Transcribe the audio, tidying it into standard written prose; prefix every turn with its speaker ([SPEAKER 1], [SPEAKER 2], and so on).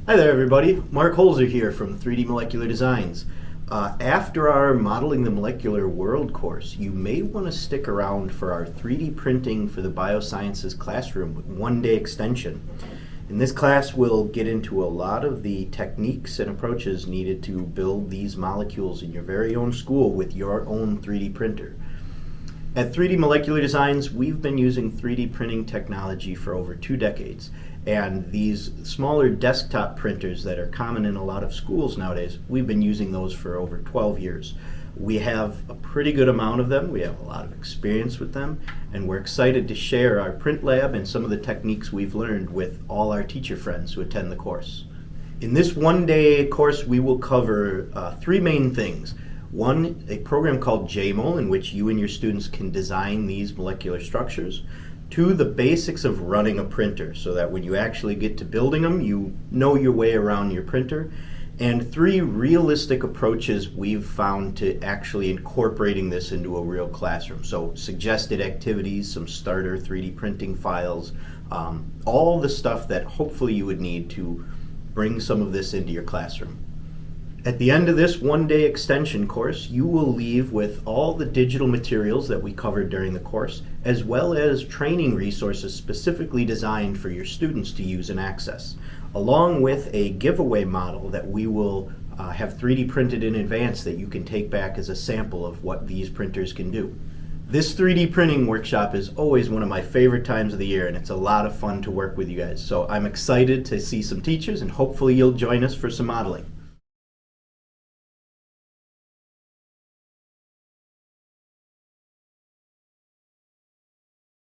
[SPEAKER 1] Hi there, everybody. Mark Hoelzer here from 3D Molecular Designs. After our Modeling the Molecular World course, you may want to stick around for our 3D printing for the Biosciences Classroom one-day extension. In this class, we'll get into a lot of the techniques and approaches needed to build these molecules in your very own school with your own 3D printer. At 3D Molecular Designs, we've been using 3D printing technology for over 2 decades. And these smaller desktop printers that are common in a lot of schools nowadays, we've been using those for over 12 years. We have a pretty good amount of them, we have a lot of experience with them, and we're excited to share our print lab and some of the techniques we've learned with all our teacher friends who attend the course. In this one-day course, we will cover 3 main things. One, a program called JMOL, in which you and your students can design these molecular structures. 2, the basics of running a printer, so that when you actually get to building them, you know your way around your printer. And 3, realistic approaches we've found to actually incorporating this into a real classroom. So suggested activities, some starter 3D printing files, all the stuff that hopefully you would need to bring some of this into your classroom. At the end of this one-day extension course, you will leave with all the digital materials that we covered during the course, as well as training resources specifically designed for your students to use and access, along with a giveaway model that we will have 3D printed in advance that you can take back as a sample of what these printers can do. This 3D printing workshop is always one of my favorite times of the year, and it's a lot of fun to work with you guys. So I'm excited to see some teachers, and hopefully you'll join us for some modeling.